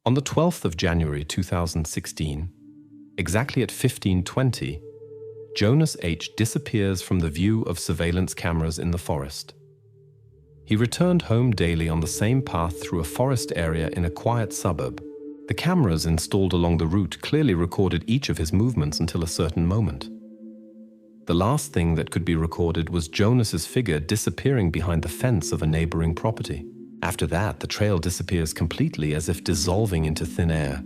On the 12th of January 2016, exactly at 15:20, Jonas H disappears from the view of surveillance cameras in the forest. He returned home daily on the same path through a forest area in a quiet suburb. The cameras installed along the route clearly recorded each of his movements until a certain moment. The last thing that could be recorded was Jonas's figure disappearing behind the fence of a neighboring property. After that, the trail disappears completely, as if dissolving into thin air.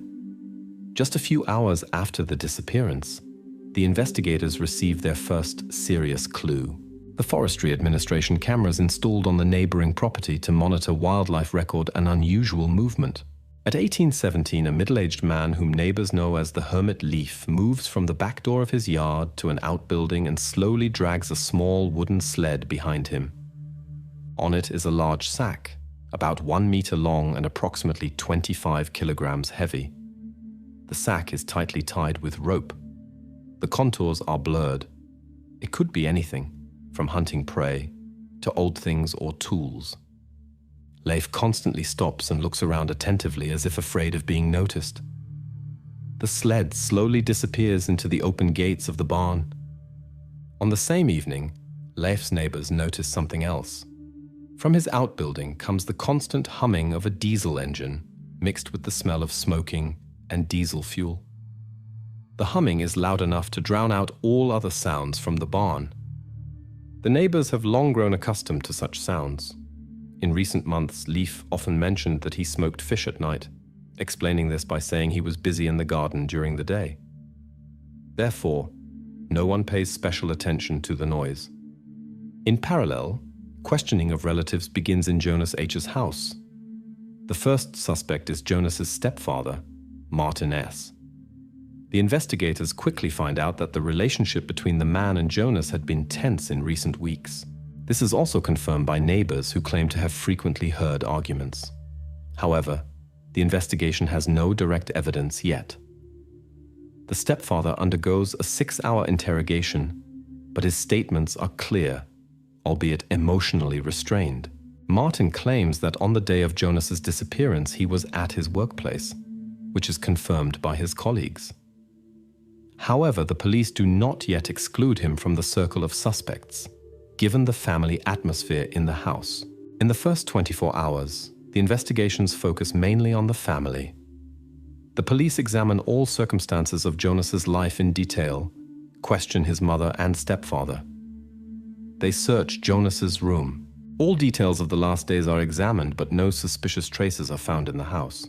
Just a few hours after the disappearance, the investigators received their first serious clue. The Forestry Administration cameras installed on the neighboring property to monitor wildlife record an unusual movement. At 18:17, a middle-aged man whom neighbors know as the hermit Leif moves from the back door of his yard to an outbuilding and slowly drags a small wooden sled behind him. On it is a large sack, about 1 meter long and approximately 25 kilograms heavy. The sack is tightly tied with rope. The contours are blurred. It could be anything, from hunting prey to old things or tools. Leif constantly stops and looks around attentively, as if afraid of being noticed. The sled slowly disappears into the open gates of the barn. On the same evening, Leif's neighbors notice something else. From his outbuilding comes the constant humming of a diesel engine, mixed with the smell of smoking and diesel fuel. The humming is loud enough to drown out all other sounds from the barn. The neighbors have long grown accustomed to such sounds. In recent months, Leif often mentioned that he smoked fish at night, explaining this by saying he was busy in the garden during the day. Therefore, no one pays special attention to the noise. In parallel, questioning of relatives begins in Jonas H's house. The first suspect is Jonas's stepfather, Martin S. The investigators quickly find out that the relationship between the man and Jonas had been tense in recent weeks. This is also confirmed by neighbors who claim to have frequently heard arguments. However, the investigation has no direct evidence yet. The stepfather undergoes a 6-hour interrogation, but his statements are clear, albeit emotionally restrained. Martin claims that on the day of Jonas's disappearance, he was at his workplace, which is confirmed by his colleagues. However, the police do not yet exclude him from the circle of suspects, given the family atmosphere in the house. In the first 24 hours, the investigations focus mainly on the family. The police examine all circumstances of Jonas's life in detail, question his mother and stepfather. They search Jonas's room. All details of the last days are examined, but no suspicious traces are found in the house.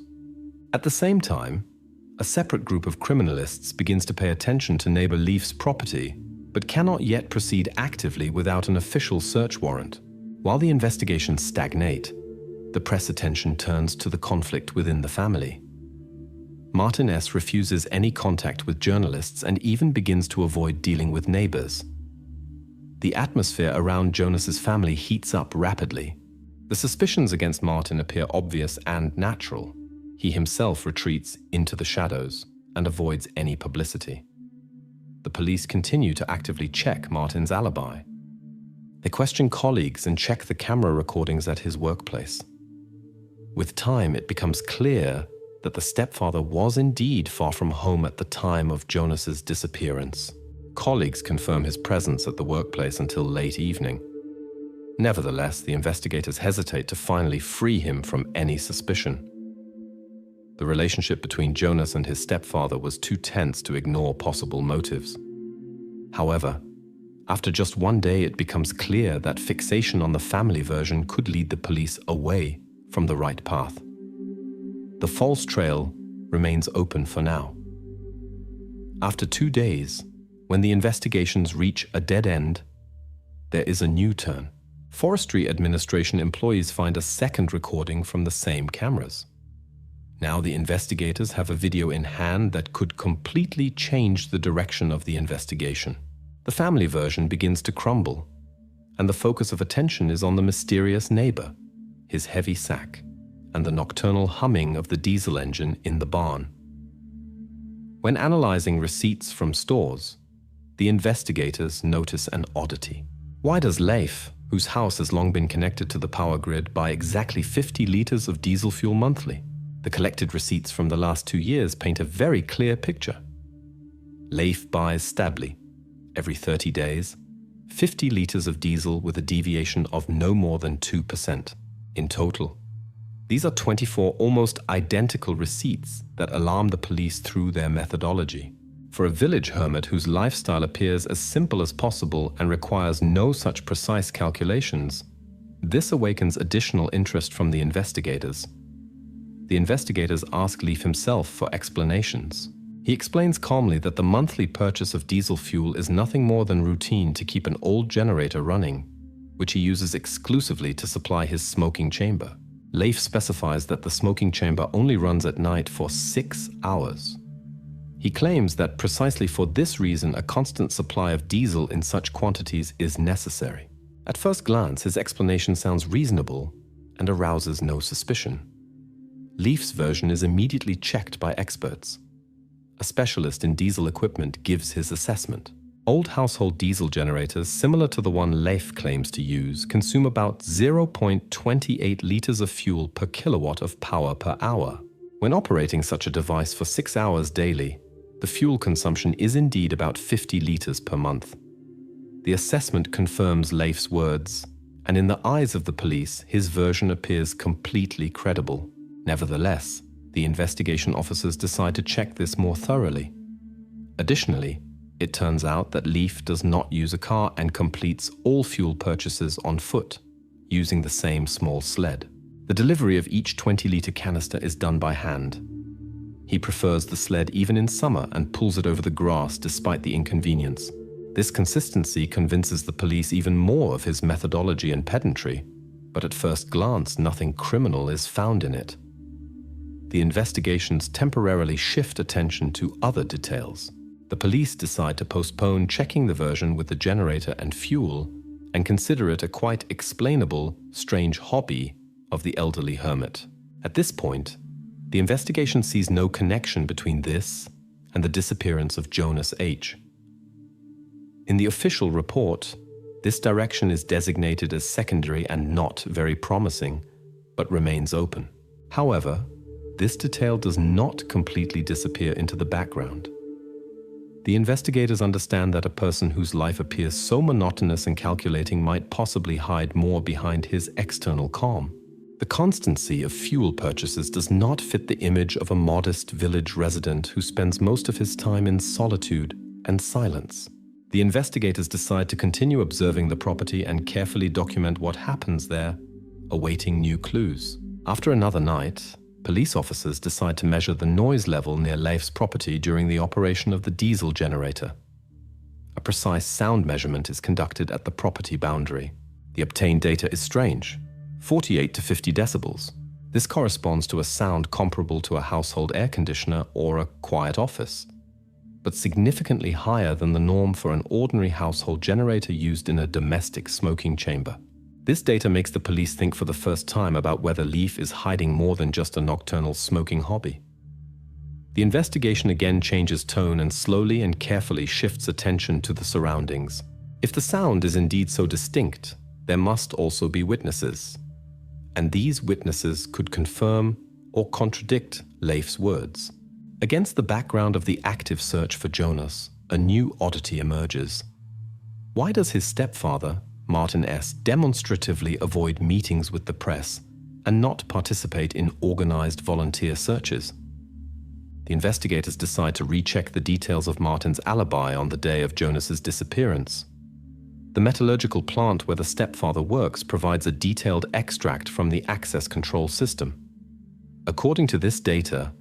At the same time, a separate group of criminalists begins to pay attention to neighbor Leif's property, but cannot yet proceed actively without an official search warrant. While the investigations stagnate, the press attention turns to the conflict within the family. Martin S. refuses any contact with journalists and even begins to avoid dealing with neighbors. The atmosphere around Jonas's family heats up rapidly. The suspicions against Martin appear obvious and natural. He himself retreats into the shadows and avoids any publicity. The police continue to actively check Martin's alibi. They question colleagues and check the camera recordings at his workplace. With time, it becomes clear that the stepfather was indeed far from home at the time of Jonas's disappearance. Colleagues confirm his presence at the workplace until late evening. Nevertheless, the investigators hesitate to finally free him from any suspicion. The relationship between Jonas and his stepfather was too tense to ignore possible motives. However, after just one day, it becomes clear that fixation on the family version could lead the police away from the right path. The false trail remains open for now. After 2 days, when the investigations reach a dead end, there is a new turn. Forestry Administration employees find a second recording from the same cameras. Now the investigators have a video in hand that could completely change the direction of the investigation. The family version begins to crumble, and the focus of attention is on the mysterious neighbor, his heavy sack, and the nocturnal humming of the diesel engine in the barn. When analyzing receipts from stores, the investigators notice an oddity. Why does Leif, whose house has long been connected to the power grid, buy exactly 50 liters of diesel fuel monthly? The collected receipts from the last 2 years paint a very clear picture. Leif buys stably, every 30 days, 50 liters of diesel with a deviation of no more than 2% in total. These are 24 almost identical receipts that alarm the police through their methodology. For a village hermit whose lifestyle appears as simple as possible and requires no such precise calculations, this awakens additional interest from the investigators. The investigators ask Leif himself for explanations. He explains calmly that the monthly purchase of diesel fuel is nothing more than routine to keep an old generator running, which he uses exclusively to supply his smoking chamber. Leif specifies that the smoking chamber only runs at night for 6 hours. He claims that precisely for this reason a constant supply of diesel in such quantities is necessary. At first glance, his explanation sounds reasonable and arouses no suspicion. Leif's version is immediately checked by experts. A specialist in diesel equipment gives his assessment. Old household diesel generators, similar to the one Leif claims to use, consume about 0.28 liters of fuel per kilowatt of power per hour. When operating such a device for 6 hours daily, the fuel consumption is indeed about 50 liters per month. The assessment confirms Leif's words, and in the eyes of the police, his version appears completely credible. Nevertheless, the investigation officers decide to check this more thoroughly. Additionally, it turns out that Leif does not use a car and completes all fuel purchases on foot, using the same small sled. The delivery of each 20-liter canister is done by hand. He prefers the sled even in summer and pulls it over the grass despite the inconvenience. This consistency convinces the police even more of his methodology and pedantry, but at first glance, nothing criminal is found in it. The investigations temporarily shift attention to other details. The police decide to postpone checking the version with the generator and fuel and consider it a quite explainable, strange hobby of the elderly hermit. At this point, the investigation sees no connection between this and the disappearance of Jonas H. In the official report, this direction is designated as secondary and not very promising, but remains open. However, this detail does not completely disappear into the background. The investigators understand that a person whose life appears so monotonous and calculating might possibly hide more behind his external calm. The constancy of fuel purchases does not fit the image of a modest village resident who spends most of his time in solitude and silence. The investigators decide to continue observing the property and carefully document what happens there, awaiting new clues. After another night, police officers decide to measure the noise level near Leif's property during the operation of the diesel generator. A precise sound measurement is conducted at the property boundary. The obtained data is strange. 48 to 50 decibels. This corresponds to a sound comparable to a household air conditioner or a quiet office, but significantly higher than the norm for an ordinary household generator used in a domestic smoking chamber. This data makes the police think for the first time about whether Leif is hiding more than just a nocturnal smoking hobby. The investigation again changes tone and slowly and carefully shifts attention to the surroundings. If the sound is indeed so distinct, there must also be witnesses. And these witnesses could confirm or contradict Leif's words. Against the background of the active search for Jonas, a new oddity emerges. Why does his stepfather, Martin S., demonstratively avoid meetings with the press and not participate in organized volunteer searches? The investigators decide to recheck the details of Martin's alibi on the day of Jonas's disappearance. The metallurgical plant where the stepfather works provides a detailed extract from the access control system. According to this data,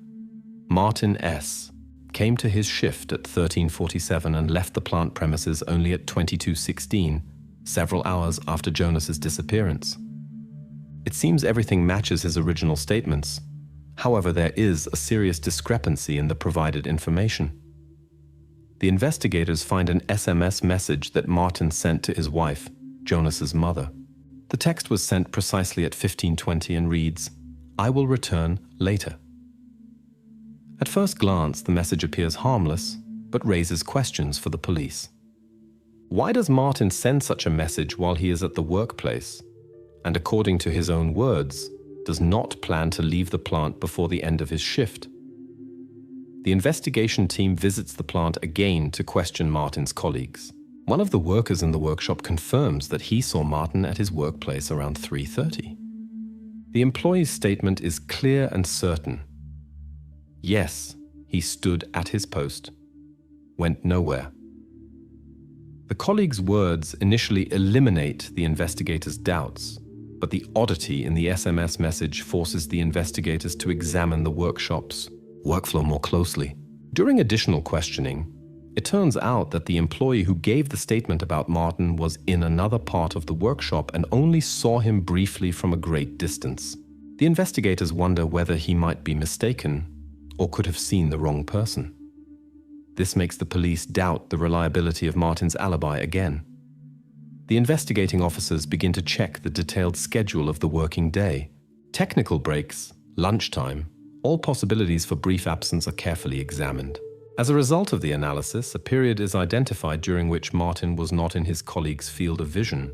Martin S. came to his shift at 13:47 and left the plant premises only at 22:16, several hours after Jonas's disappearance. It seems everything matches his original statements. However, there is a serious discrepancy in the provided information. The investigators find an SMS message that Martin sent to his wife, Jonas's mother. The text was sent precisely at 15:20 and reads, "I will return later." At first glance, the message appears harmless, but raises questions for the police. Why does Martin send such a message while he is at the workplace? And according to his own words, does not plan to leave the plant before the end of his shift. The investigation team visits the plant again to question Martin's colleagues. One of the workers in the workshop confirms that he saw Martin at his workplace around 3:30. The employee's statement is clear and certain. Yes, he stood at his post, went nowhere. The colleague's words initially eliminate the investigators' doubts, but the oddity in the SMS message forces the investigators to examine the workshop's workflow more closely. During additional questioning, it turns out that the employee who gave the statement about Martin was in another part of the workshop and only saw him briefly from a great distance. The investigators wonder whether he might be mistaken or could have seen the wrong person. This makes the police doubt the reliability of Martin's alibi again. The investigating officers begin to check the detailed schedule of the working day. Technical breaks, lunchtime, all possibilities for brief absence are carefully examined. As a result of the analysis, a period is identified during which Martin was not in his colleague's field of vision,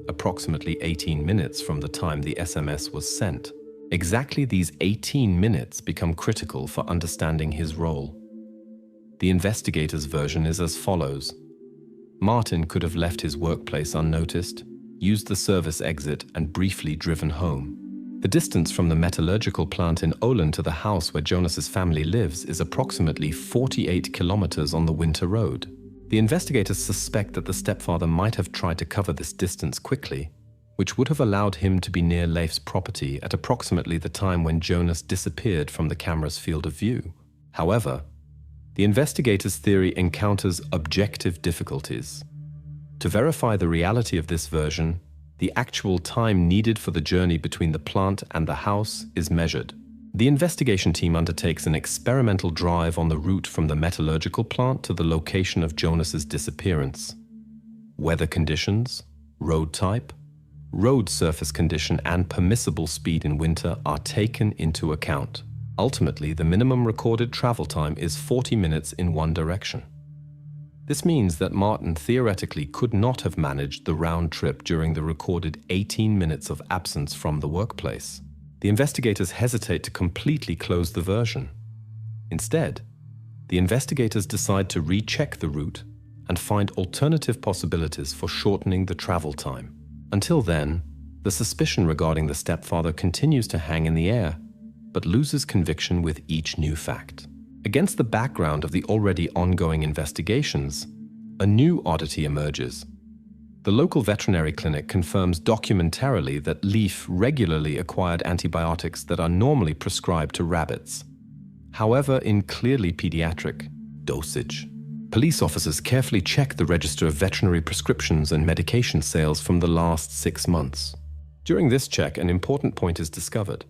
approximately 18 minutes from the time the SMS was sent. Exactly these 18 minutes become critical for understanding his role. The investigator's version is as follows. Martin could have left his workplace unnoticed, used the service exit, and briefly driven home. The distance from the metallurgical plant in Olin to the house where Jonas's family lives is approximately 48 kilometers on the winter road. The investigators suspect that the stepfather might have tried to cover this distance quickly, which would have allowed him to be near Leif's property at approximately the time when Jonas disappeared from the camera's field of view. However, the investigators' theory encounters objective difficulties. To verify the reality of this version, the actual time needed for the journey between the plant and the house is measured. The investigation team undertakes an experimental drive on the route from the metallurgical plant to the location of Jonas's disappearance. Weather conditions, road type, road surface condition, and permissible speed in winter are taken into account. Ultimately, the minimum recorded travel time is 40 minutes in one direction. This means that Martin theoretically could not have managed the round trip during the recorded 18 minutes of absence from the workplace. The investigators hesitate to completely close the version. Instead, the investigators decide to recheck the route and find alternative possibilities for shortening the travel time. Until then, the suspicion regarding the stepfather continues to hang in the air, but loses conviction with each new fact. Against the background of the already ongoing investigations, a new oddity emerges. The local veterinary clinic confirms documentarily that Leif regularly acquired antibiotics that are normally prescribed to rabbits. However, in clearly pediatric dosage. Police officers carefully check the register of veterinary prescriptions and medication sales from the last 6 months. During this check, an important point is discovered.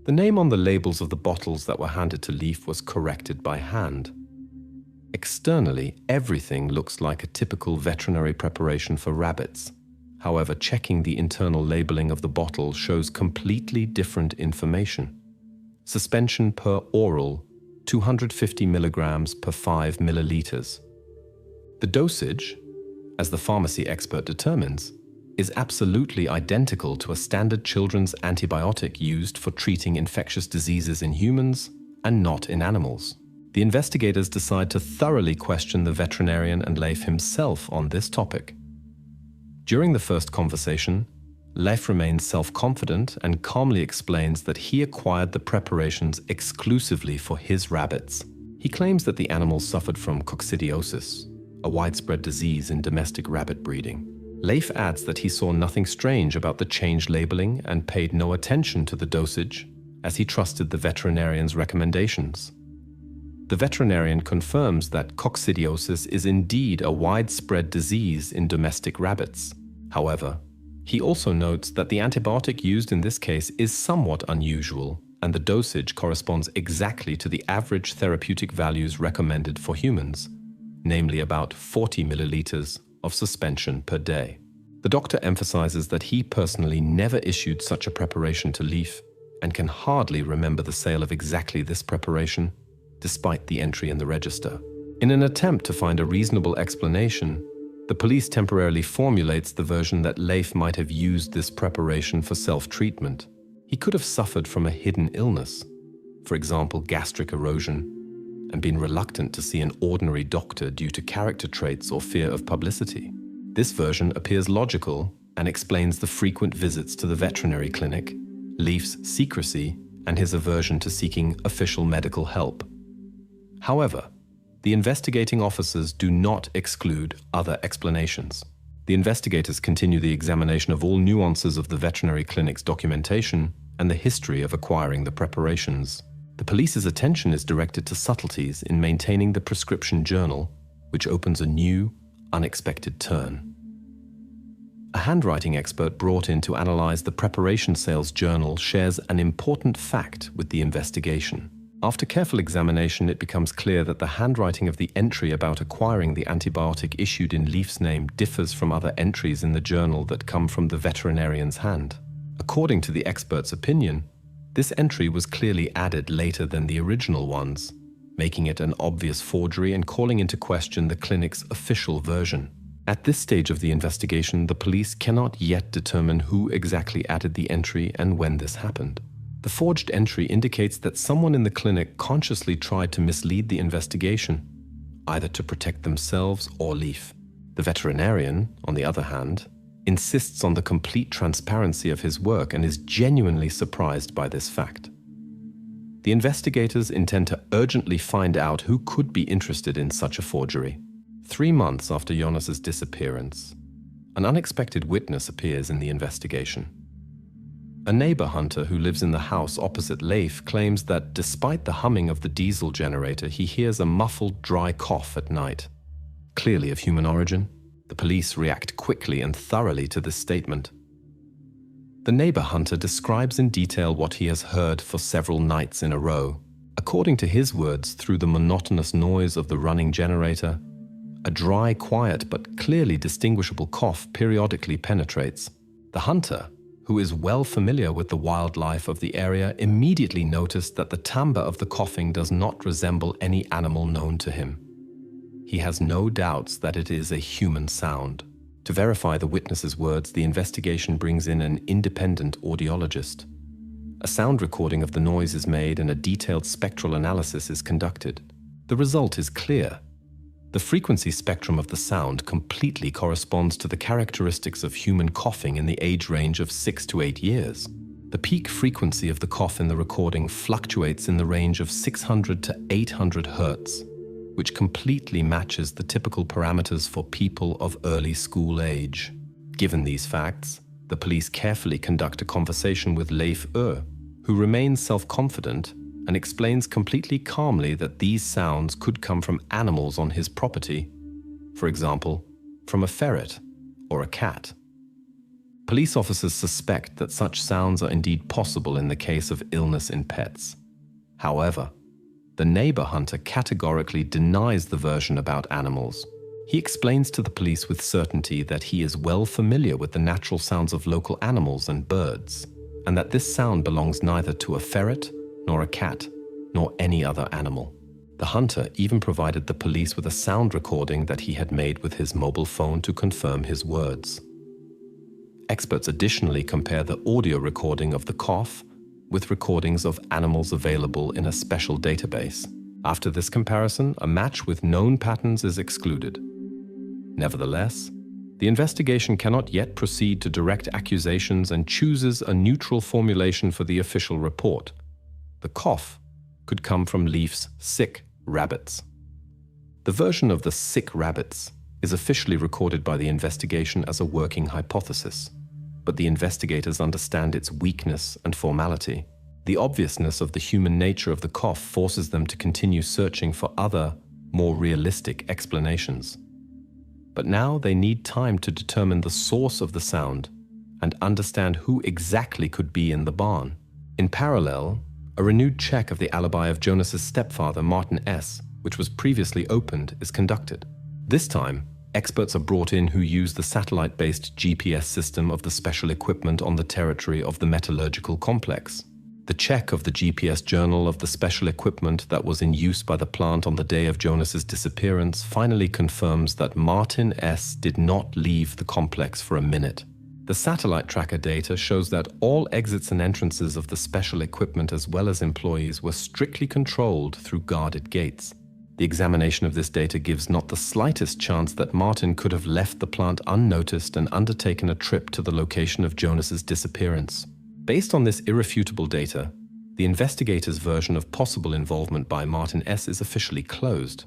The name on the labels of the bottles that were handed to Leif was corrected by hand. Externally, everything looks like a typical veterinary preparation for rabbits. However, checking the internal labeling of the bottle shows completely different information. Suspension per oral, 250 milligrams per 5 milliliters. The dosage, as the pharmacy expert determines, is absolutely identical to a standard children's antibiotic used for treating infectious diseases in humans and not in animals. The investigators decide to thoroughly question the veterinarian and Leif himself on this topic. During the first conversation, Leif remains self-confident and calmly explains that he acquired the preparations exclusively for his rabbits. He claims that the animals suffered from coccidiosis, a widespread disease in domestic rabbit breeding. Leif adds that he saw nothing strange about the changed labeling and paid no attention to the dosage, as he trusted the veterinarian's recommendations. The veterinarian confirms that coccidiosis is indeed a widespread disease in domestic rabbits. However, he also notes that the antibiotic used in this case is somewhat unusual, and the dosage corresponds exactly to the average therapeutic values recommended for humans, namely about 40 milliliters of suspension per day. The doctor emphasizes that he personally never issued such a preparation to Leif and can hardly remember the sale of exactly this preparation, despite the entry in the register. In an attempt to find a reasonable explanation, the police temporarily formulates the version that Leif might have used this preparation for self-treatment. He could have suffered from a hidden illness, for example, gastric erosion, and been reluctant to see an ordinary doctor due to character traits or fear of publicity. This version appears logical and explains the frequent visits to the veterinary clinic, Leif's secrecy, and his aversion to seeking official medical help. However, the investigating officers do not exclude other explanations. The investigators continue the examination of all nuances of the veterinary clinic's documentation and the history of acquiring the preparations. The police's attention is directed to subtleties in maintaining the prescription journal, which opens a new, unexpected turn. A handwriting expert brought in to analyze the preparation sales journal shares an important fact with the investigation. After careful examination, it becomes clear that the handwriting of the entry about acquiring the antibiotic issued in Leif's name differs from other entries in the journal that come from the veterinarian's hand. According to the expert's opinion, this entry was clearly added later than the original ones, making it an obvious forgery and calling into question the clinic's official version. At this stage of the investigation, the police cannot yet determine who exactly added the entry and when this happened. The forged entry indicates that someone in the clinic consciously tried to mislead the investigation, either to protect themselves or Leif. The veterinarian, on the other hand, insists on the complete transparency of his work and is genuinely surprised by this fact. The investigators intend to urgently find out who could be interested in such a forgery. 3 months after Jonas's disappearance, an unexpected witness appears in the investigation. A neighbor hunter who lives in the house opposite Leif claims that despite the humming of the diesel generator, he hears a muffled, dry cough at night. Clearly of human origin, the police react quickly and thoroughly to this statement. The neighbor hunter describes in detail what he has heard for several nights in a row. According to his words, through the monotonous noise of the running generator, a dry, quiet, but clearly distinguishable cough periodically penetrates. The hunter, who is well familiar with the wildlife of the area, immediately noticed that the timbre of the coughing does not resemble any animal known to him. He has no doubts that it is a human sound. To verify the witness's words, the investigation brings in an independent audiologist. A sound recording of the noise is made and a detailed spectral analysis is conducted. The result is clear. The frequency spectrum of the sound completely corresponds to the characteristics of human coughing in the age range of 6 to 8 years. The peak frequency of the cough in the recording fluctuates in the range of 600 to 800 Hz, which completely matches the typical parameters for people of early school age. Given these facts, the police carefully conduct a conversation with Leif, who remains self-confident and explains completely calmly that these sounds could come from animals on his property, for example, from a ferret or a cat. Police officers suspect that such sounds are indeed possible in the case of illness in pets. However, the neighbor hunter categorically denies the version about animals. He explains to the police with certainty that he is well familiar with the natural sounds of local animals and birds, and that this sound belongs neither to a ferret, nor a cat, nor any other animal. The hunter even provided the police with a sound recording that he had made with his mobile phone to confirm his words. Experts additionally compare the audio recording of the cough with recordings of animals available in a special database. After this comparison, a match with known patterns is excluded. Nevertheless, the investigation cannot yet proceed to direct accusations and chooses a neutral formulation for the official report. The cough could come from Leif's sick rabbits. The version of the sick rabbits is officially recorded by the investigation as a working hypothesis, but the investigators understand its weakness and formality. The obviousness of the human nature of the cough forces them to continue searching for other, more realistic explanations. But now they need time to determine the source of the sound and understand who exactly could be in the barn. In parallel, a renewed check of the alibi of Jonas's stepfather, Martin S., which was previously opened, is conducted. This time, experts are brought in who use the satellite-based GPS system of the special equipment on the territory of the metallurgical complex. The check of the GPS journal of the special equipment that was in use by the plant on the day of Jonas's disappearance finally confirms that Martin S. did not leave the complex for a minute. The satellite tracker data shows that all exits and entrances of the special equipment as well as employees were strictly controlled through guarded gates. The examination of this data gives not the slightest chance that Martin could have left the plant unnoticed and undertaken a trip to the location of Jonas's disappearance. Based on this irrefutable data, the investigators' version of possible involvement by Martin S. is officially closed.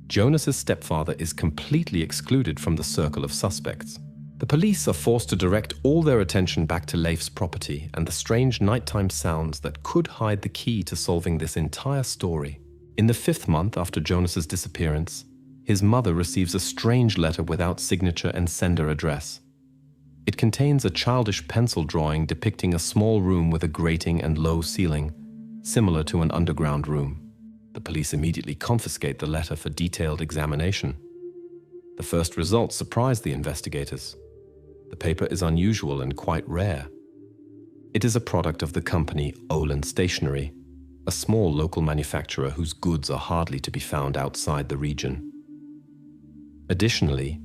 Jonas's stepfather is completely excluded from the circle of suspects. The police are forced to direct all their attention back to Leif's property and the strange nighttime sounds that could hide the key to solving this entire story. In the 5th month after Jonas's disappearance, his mother receives a strange letter without signature and sender address. It contains a childish pencil drawing depicting a small room with a grating and low ceiling, similar to an underground room. The police immediately confiscate the letter for detailed examination. The first results surprise the investigators. The paper is unusual and quite rare. It is a product of the company Olin Stationery, a small local manufacturer whose goods are hardly to be found outside the region. Additionally,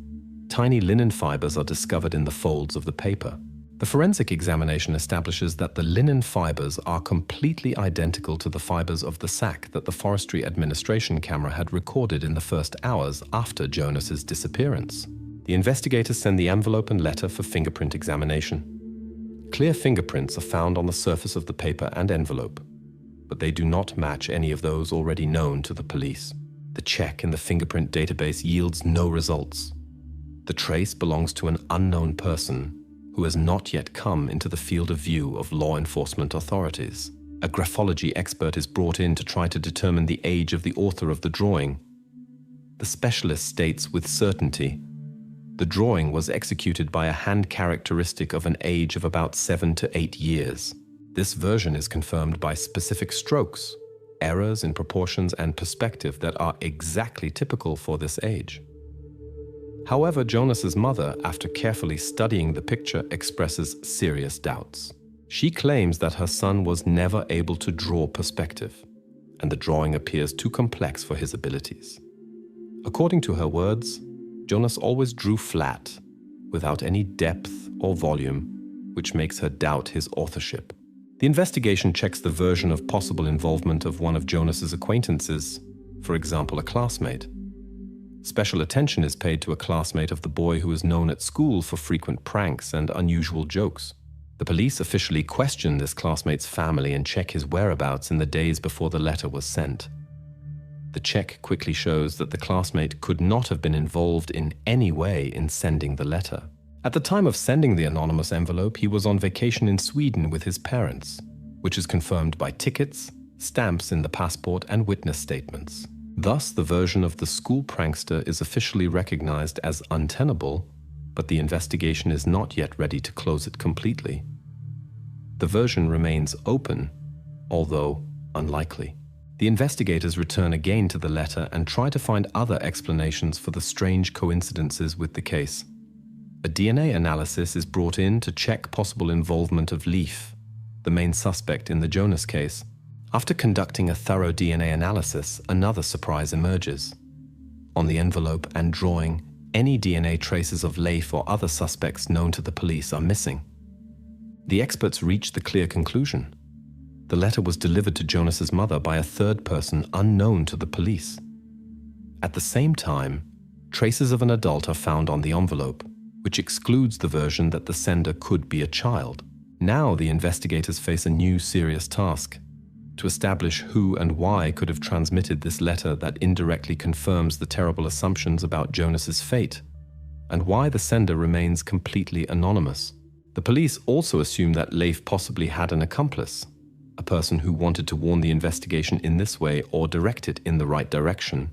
tiny linen fibers are discovered in the folds of the paper. The forensic examination establishes that the linen fibers are completely identical to the fibers of the sack that the Forestry Administration camera had recorded in the first hours after Jonas's disappearance. The investigators send the envelope and letter for fingerprint examination. Clear fingerprints are found on the surface of the paper and envelope, but they do not match any of those already known to the police. The check in the fingerprint database yields no results. The trace belongs to an unknown person who has not yet come into the field of view of law enforcement authorities. A graphology expert is brought in to try to determine the age of the author of the drawing. The specialist states with certainty, the drawing was executed by a hand characteristic of an age of about 7 to 8 years. This version is confirmed by specific strokes, errors in proportions and perspective that are exactly typical for this age. However, Jonas's mother, after carefully studying the picture, expresses serious doubts. She claims that her son was never able to draw perspective, and the drawing appears too complex for his abilities. According to her words, Jonas always drew flat, without any depth or volume, which makes her doubt his authorship. The investigation checks the version of possible involvement of one of Jonas's acquaintances, for example, a classmate. Special attention is paid to a classmate of the boy who is known at school for frequent pranks and unusual jokes. The police officially question this classmate's family and check his whereabouts in the days before the letter was sent. The check quickly shows that the classmate could not have been involved in any way in sending the letter. At the time of sending the anonymous envelope, he was on vacation in Sweden with his parents, which is confirmed by tickets, stamps in the passport, and witness statements. Thus, the version of the school prankster is officially recognized as untenable, but the investigation is not yet ready to close it completely. The version remains open, although unlikely. The investigators return again to the letter and try to find other explanations for the strange coincidences with the case. A DNA analysis is brought in to check possible involvement of Leif, the main suspect in the Jonas case. After conducting a thorough DNA analysis, another surprise emerges. On the envelope and drawing, any DNA traces of Leif or other suspects known to the police are missing. The experts reach the clear conclusion. The letter was delivered to Jonas's mother by a third person unknown to the police. At the same time, traces of an adult are found on the envelope, which excludes the version that the sender could be a child. Now the investigators face a new serious task: to establish who and why could have transmitted this letter that indirectly confirms the terrible assumptions about Jonas's fate, and why the sender remains completely anonymous. The police also assume that Leif possibly had an accomplice, a person who wanted to warn the investigation in this way or direct it in the right direction,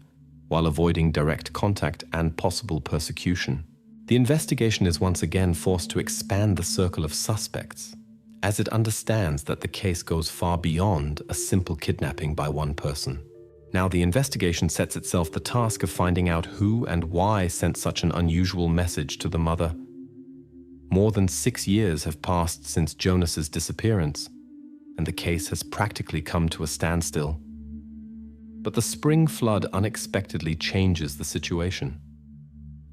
while avoiding direct contact and possible persecution. The investigation is once again forced to expand the circle of suspects, as it understands that the case goes far beyond a simple kidnapping by one person. Now the investigation sets itself the task of finding out who and why sent such an unusual message to the mother. More than 6 years have passed since Jonas's disappearance, and the case has practically come to a standstill. But the spring flood unexpectedly changes the situation.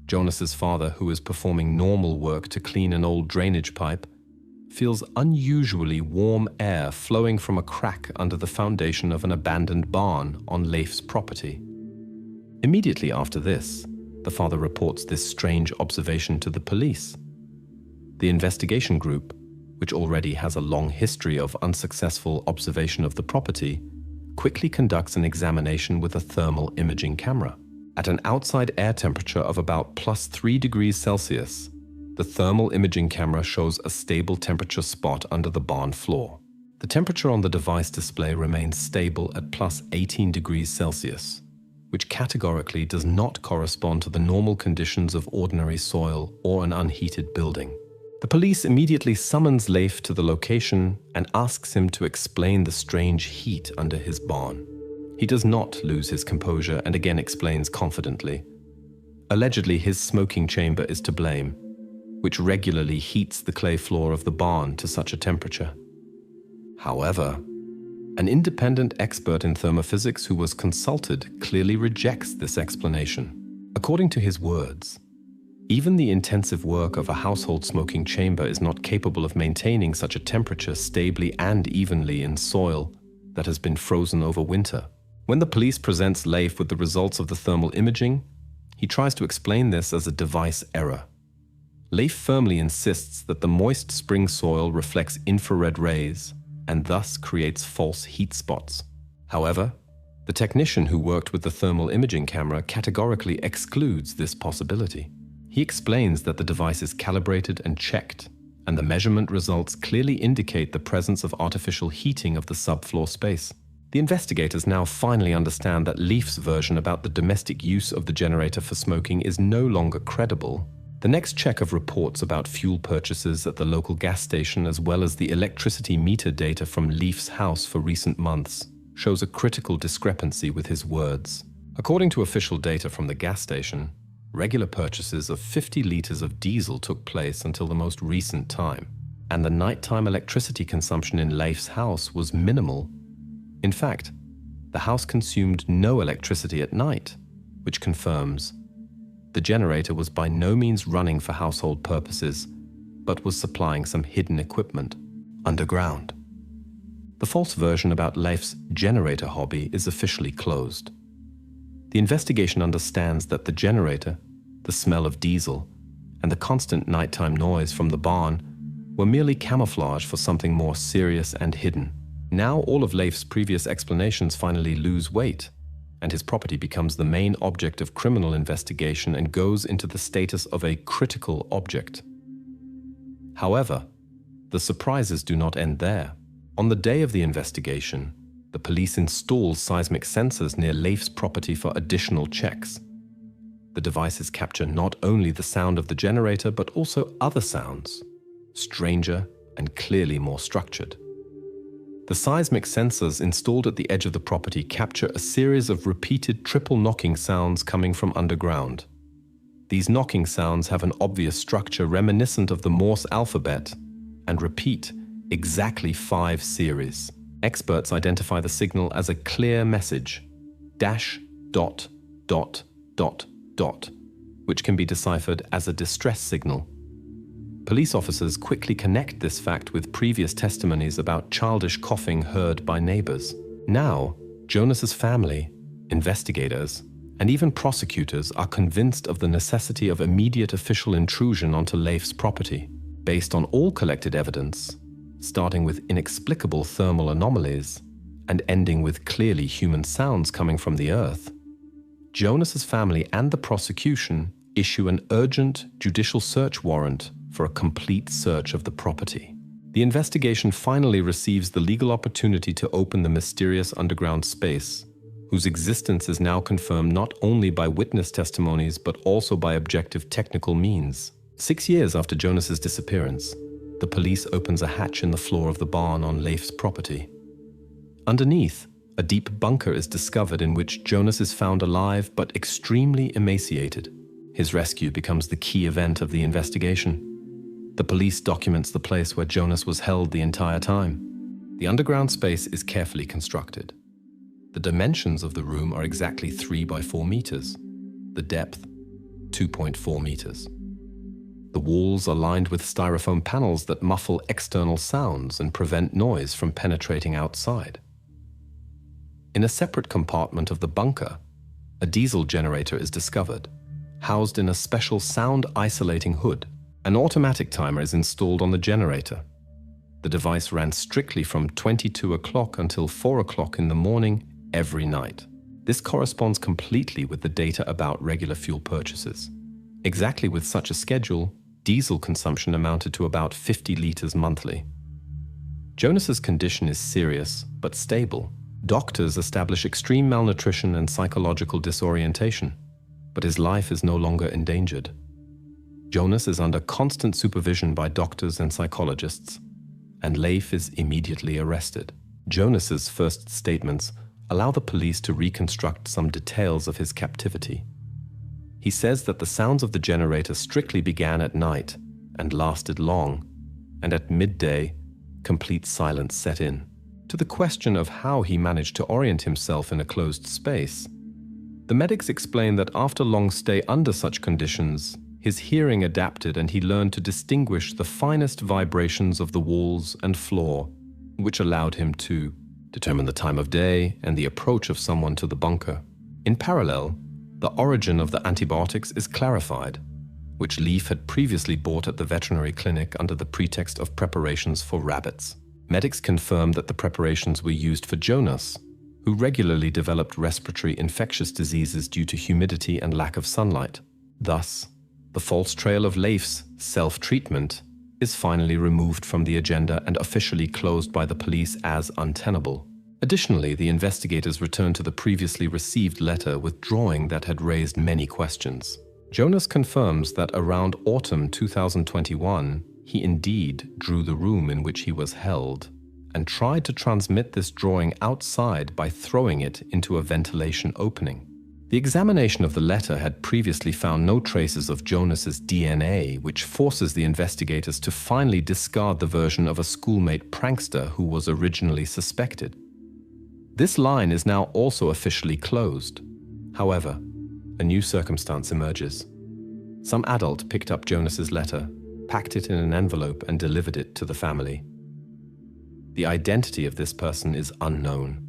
Jonas's father, who is performing normal work to clean an old drainage pipe, feels unusually warm air flowing from a crack under the foundation of an abandoned barn on Leif's property. Immediately after this, the father reports this strange observation to the police. The investigation group, which already has a long history of unsuccessful observation of the property, quickly conducts an examination with a thermal imaging camera. At an outside air temperature of about +3 degrees Celsius, the thermal imaging camera shows a stable temperature spot under the barn floor. The temperature on the device display remains stable at +18 degrees Celsius, which categorically does not correspond to the normal conditions of ordinary soil or an unheated building. The police immediately summons Leif to the location and asks him to explain the strange heat under his barn. He does not lose his composure and again explains confidently. Allegedly, his smoking chamber is to blame, which regularly heats the clay floor of the barn to such a temperature. However, an independent expert in thermophysics who was consulted clearly rejects this explanation. According to his words, even the intensive work of a household smoking chamber is not capable of maintaining such a temperature stably and evenly in soil that has been frozen over winter. When the police presents Leif with the results of the thermal imaging, he tries to explain this as a device error. Leif firmly insists that the moist spring soil reflects infrared rays and thus creates false heat spots. However, the technician who worked with the thermal imaging camera categorically excludes this possibility. He explains that the device is calibrated and checked, and the measurement results clearly indicate the presence of artificial heating of the subfloor space. The investigators now finally understand that Leif's version about the domestic use of the generator for smoking is no longer credible. The next check of reports about fuel purchases at the local gas station, as well as the electricity meter data from Leif's house for recent months, shows a critical discrepancy with his words. According to official data from the gas station, regular purchases of 50 liters of diesel took place until the most recent time, and the nighttime electricity consumption in Leif's house was minimal. In fact, the house consumed no electricity at night, which confirms the generator was by no means running for household purposes, but was supplying some hidden equipment underground. The false version about Leif's generator hobby is officially closed. The investigation understands that the generator, the smell of diesel, and the constant nighttime noise from the barn were merely camouflage for something more serious and hidden. Now all of Leif's previous explanations finally lose weight, and his property becomes the main object of criminal investigation and goes into the status of a critical object. However, the surprises do not end there. On the day of the investigation, the police install seismic sensors near Leif's property for additional checks. The devices capture not only the sound of the generator, but also other sounds, stranger and clearly more structured. The seismic sensors installed at the edge of the property capture a series of repeated triple knocking sounds coming from underground. These knocking sounds have an obvious structure reminiscent of the Morse alphabet and repeat exactly 5 series. Experts identify the signal as a clear message, dash, dot, dot, dot, dot, which can be deciphered as a distress signal. Police officers quickly connect this fact with previous testimonies about childish coughing heard by neighbors. Now, Jonas's family, investigators, and even prosecutors are convinced of the necessity of immediate official intrusion onto Leif's property. Based on all collected evidence, starting with inexplicable thermal anomalies and ending with clearly human sounds coming from the earth, Jonas's family and the prosecution issue an urgent judicial search warrant for a complete search of the property. The investigation finally receives the legal opportunity to open the mysterious underground space, whose existence is now confirmed not only by witness testimonies but also by objective technical means. 6 years after Jonas's disappearance, the police opens a hatch in the floor of the barn on Leif's property. Underneath, a deep bunker is discovered in which Jonas is found alive but extremely emaciated. His rescue becomes the key event of the investigation. The police documents the place where Jonas was held the entire time. The underground space is carefully constructed. The dimensions of the room are exactly 3 by 4 meters. The depth, 2.4 meters. The walls are lined with styrofoam panels that muffle external sounds and prevent noise from penetrating outside. In a separate compartment of the bunker, a diesel generator is discovered, housed in a special sound-isolating hood. An automatic timer is installed on the generator. The device ran strictly from 22 o'clock until 4 o'clock in the morning every night. This corresponds completely with the data about regular fuel purchases. Exactly with such a schedule, diesel consumption amounted to about 50 liters monthly. Jonas's condition is serious but stable. Doctors establish extreme malnutrition and psychological disorientation, but his life is no longer endangered. Jonas is under constant supervision by doctors and psychologists, and Leif is immediately arrested. Jonas's first statements allow the police to reconstruct some details of his captivity. He says that the sounds of the generator strictly began at night and lasted long, and at midday, complete silence set in. To the question of how he managed to orient himself in a closed space, the medics explain that after long stay under such conditions, his hearing adapted and he learned to distinguish the finest vibrations of the walls and floor, which allowed him to determine the time of day and the approach of someone to the bunker. In parallel, the origin of the antibiotics is clarified, which Leif had previously bought at the veterinary clinic under the pretext of preparations for rabbits. Medics confirmed that the preparations were used for Jonas, who regularly developed respiratory infectious diseases due to humidity and lack of sunlight. Thus, the false trail of Leif's self-treatment is finally removed from the agenda and officially closed by the police as untenable. Additionally, the investigators returned to the previously received letter withdrawing that had raised many questions. Jonas confirms that around autumn 2021, he indeed drew the room in which he was held and tried to transmit this drawing outside by throwing it into a ventilation opening. The examination of the letter had previously found no traces of Jonas's DNA, which forces the investigators to finally discard the version of a schoolmate prankster who was originally suspected. This line is now also officially closed. However, a new circumstance emerges. Some adult picked up Jonas's letter, packed it in an envelope and delivered it to the family. The identity of this person is unknown.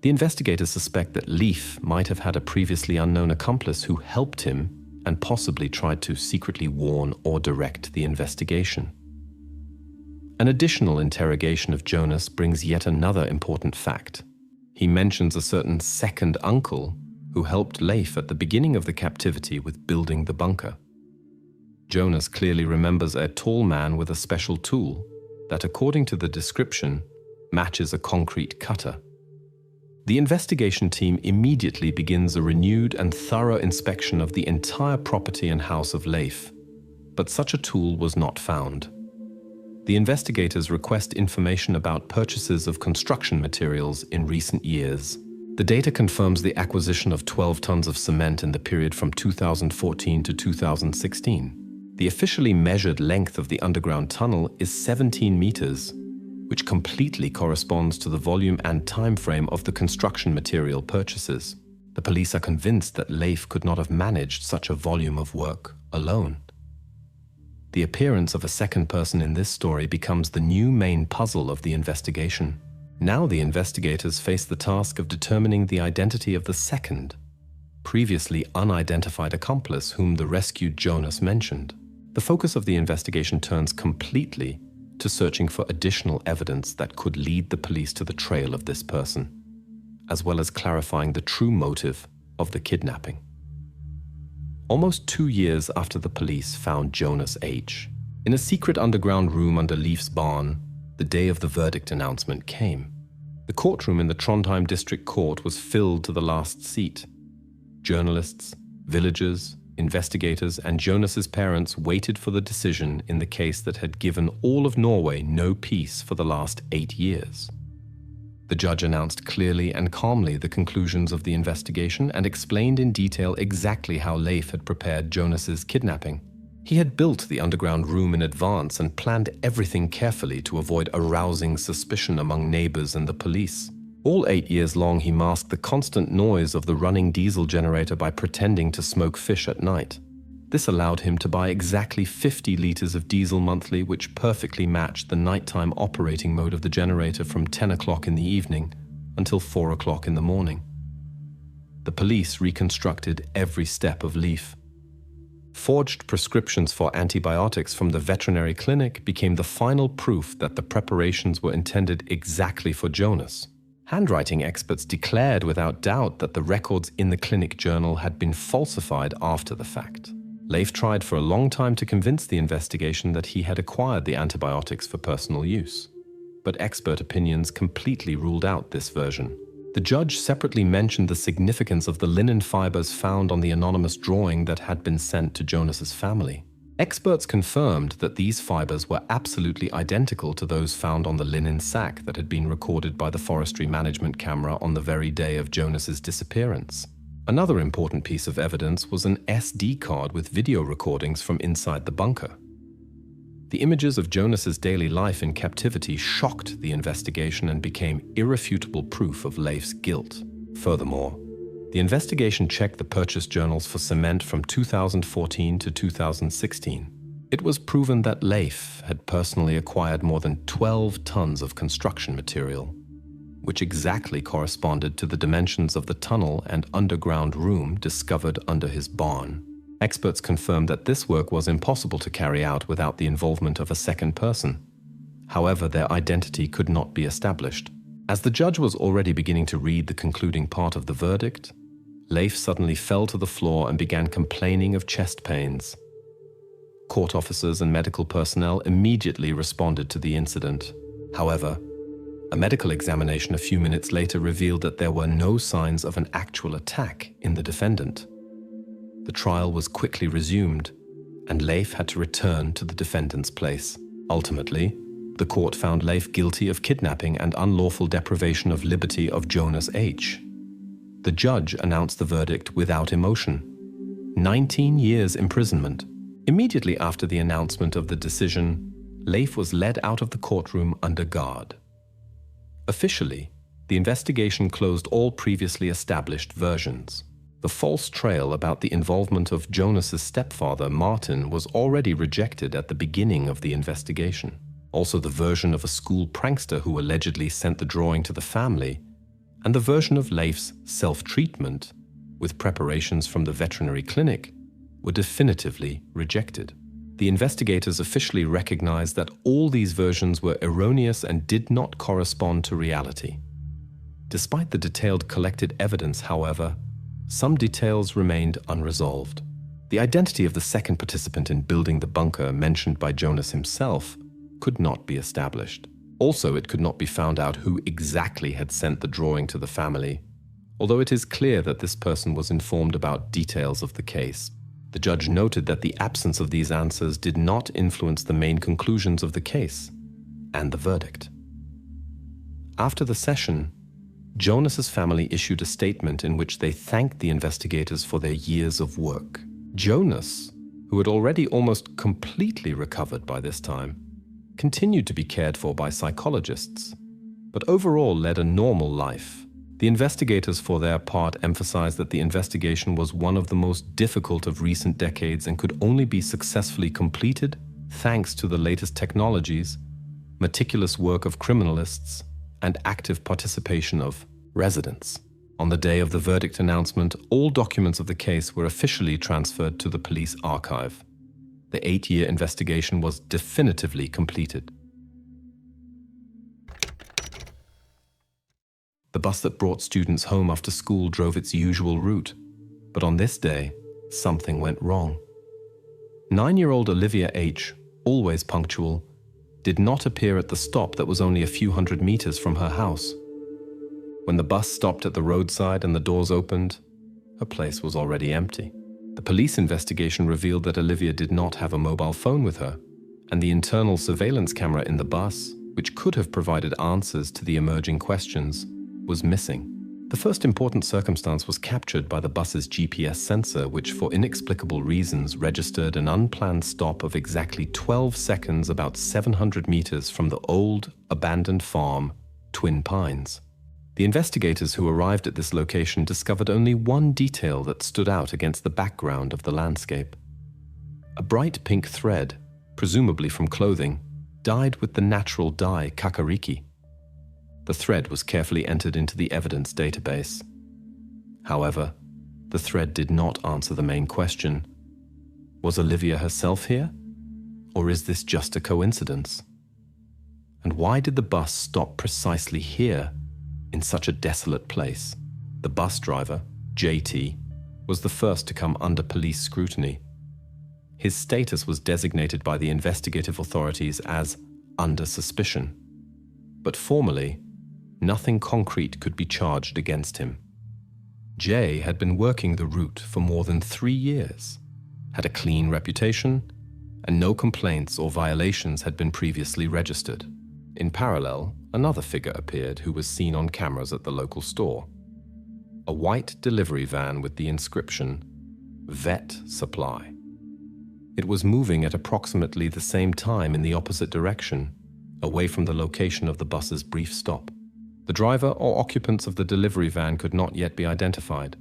The investigators suspect that Leif might have had a previously unknown accomplice who helped him and possibly tried to secretly warn or direct the investigation. An additional interrogation of Jonas brings yet another important fact. He mentions a certain second uncle who helped Leif at the beginning of the captivity with building the bunker. Jonas clearly remembers a tall man with a special tool that, according to the description, matches a concrete cutter. The investigation team immediately begins a renewed and thorough inspection of the entire property and house of Leif, but such a tool was not found. The investigators request information about purchases of construction materials in recent years. The data confirms the acquisition of 12 tons of cement in the period from 2014 to 2016. The officially measured length of the underground tunnel is 17 meters, which completely corresponds to the volume and time frame of the construction material purchases. The police are convinced that Leif could not have managed such a volume of work alone. The appearance of a second person in this story becomes the new main puzzle of the investigation. Now the investigators face the task of determining the identity of the second, previously unidentified accomplice whom the rescued Jonas mentioned. The focus of the investigation turns completely to searching for additional evidence that could lead the police to the trail of this person, as well as clarifying the true motive of the kidnapping. Almost 2 years after the police found Jonas H. in a secret underground room under Leif's barn, the day of the verdict announcement came. The courtroom in the Trondheim District Court was filled to the last seat. Journalists, villagers, investigators, and Jonas's parents waited for the decision in the case that had given all of Norway no peace for the last 8 years. The judge announced clearly and calmly the conclusions of the investigation and explained in detail exactly how Leif had prepared Jonas's kidnapping. He had built the underground room in advance and planned everything carefully to avoid arousing suspicion among neighbors and the police. All 8 years long, he masked the constant noise of the running diesel generator by pretending to smoke fish at night. This allowed him to buy exactly 50 liters of diesel monthly, which perfectly matched the nighttime operating mode of the generator from 10 o'clock in the evening until 4 o'clock in the morning. The police reconstructed every step of Leif. Forged prescriptions for antibiotics from the veterinary clinic became the final proof that the preparations were intended exactly for Jonas. Handwriting experts declared without doubt that the records in the clinic journal had been falsified after the fact. Leif tried for a long time to convince the investigation that he had acquired the antibiotics for personal use, but expert opinions completely ruled out this version. The judge separately mentioned the significance of the linen fibers found on the anonymous drawing that had been sent to Jonas's family. Experts confirmed that these fibers were absolutely identical to those found on the linen sack that had been recorded by the forestry management camera on the very day of Jonas's disappearance. Another important piece of evidence was an SD card with video recordings from inside the bunker. The images of Jonas's daily life in captivity shocked the investigation and became irrefutable proof of Leif's guilt. Furthermore, the investigation checked the purchase journals for cement from 2014 to 2016. It was proven that Leif had personally acquired more than 12 tons of construction material, which exactly corresponded to the dimensions of the tunnel and underground room discovered under his barn. Experts confirmed that this work was impossible to carry out without the involvement of a second person. However, their identity could not be established. As the judge was already beginning to read the concluding part of the verdict, Leif suddenly fell to the floor and began complaining of chest pains. Court officers and medical personnel immediately responded to the incident. However, a medical examination a few minutes later revealed that there were no signs of an actual attack in the defendant. The trial was quickly resumed, and Leif had to return to the defendant's place. Ultimately, the court found Leif guilty of kidnapping and unlawful deprivation of liberty of Jonas H. The judge announced the verdict without emotion: 19 years imprisonment. Immediately after the announcement of the decision, Leif was led out of the courtroom under guard. Officially, the investigation closed all previously established versions. The false trail about the involvement of Jonas's stepfather, Martin, was already rejected at the beginning of the investigation. Also, the version of a school prankster who allegedly sent the drawing to the family, and the version of Leif's self-treatment, with preparations from the veterinary clinic, were definitively rejected. The investigators officially recognized that all these versions were erroneous and did not correspond to reality. Despite the detailed collected evidence, however, some details remained unresolved. The identity of the second participant in building the bunker mentioned by Jonas himself could not be established. Also, it could not be found out who exactly had sent the drawing to the family, although it is clear that this person was informed about details of the case. The judge noted that the absence of these answers did not influence the main conclusions of the case and the verdict. After the session, Jonas's family issued a statement in which they thanked the investigators for their years of work. Jonas, who had already almost completely recovered by this time, continued to be cared for by psychologists, but overall led a normal life. The investigators, for their part, emphasized that the investigation was one of the most difficult of recent decades and could only be successfully completed thanks to the latest technologies, meticulous work of criminalists, and active participation of residents. On the day of the verdict announcement, all documents of the case were officially transferred to the police archive. The 8-year investigation was definitively completed. The bus that brought students home after school drove its usual route, but on this day, something went wrong. 9-year-old Olivia H, always punctual, did not appear at the stop that was only a few hundred meters from her house. When the bus stopped at the roadside and the doors opened, her place was already empty. The police investigation revealed that Olivia did not have a mobile phone with her, and the internal surveillance camera in the bus, which could have provided answers to the emerging questions, was missing. The first important circumstance was captured by the bus's GPS sensor, which for inexplicable reasons registered an unplanned stop of exactly 12 seconds about 700 meters from the old, abandoned farm, Twin Pines. The investigators who arrived at this location discovered only one detail that stood out against the background of the landscape. A bright pink thread, presumably from clothing, dyed with the natural dye kakariki. The thread was carefully entered into the evidence database. However, the thread did not answer the main question. Was Olivia herself here? Or is this just a coincidence? And why did the bus stop precisely here, in such a desolate place? The bus driver, JT, was the first to come under police scrutiny. His status was designated by the investigative authorities as under suspicion. But formally, nothing concrete could be charged against him. Jay had been working the route for more than 3 years, had a clean reputation, and no complaints or violations had been previously registered. In parallel, another figure appeared who was seen on cameras at the local store. A white delivery van with the inscription, Vet Supply. It was moving at approximately the same time in the opposite direction, away from the location of the bus's brief stop. The driver or occupants of the delivery van could not yet be identified.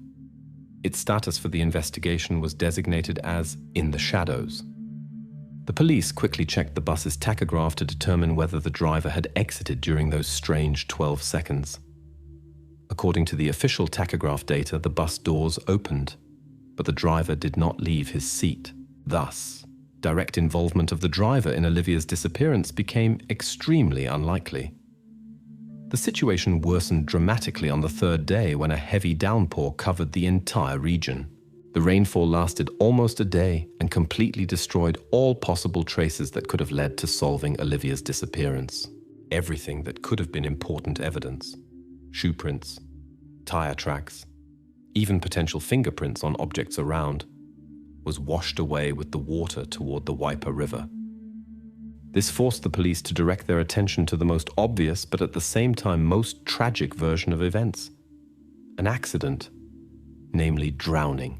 Its status for the investigation was designated as in the shadows. The police quickly checked the bus's tachograph to determine whether the driver had exited during those strange 12 seconds. According to the official tachograph data, the bus doors opened, but the driver did not leave his seat. Thus, direct involvement of the driver in Olivia's disappearance became extremely unlikely. The situation worsened dramatically on the third day when a heavy downpour covered the entire region. The rainfall lasted almost a day and completely destroyed all possible traces that could have led to solving Olivia's disappearance. Everything that could have been important evidence, shoe prints, tire tracks, even potential fingerprints on objects around, was washed away with the water toward the Waipa River. This forced the police to direct their attention to the most obvious but at the same time most tragic version of events: an accident, namely drowning.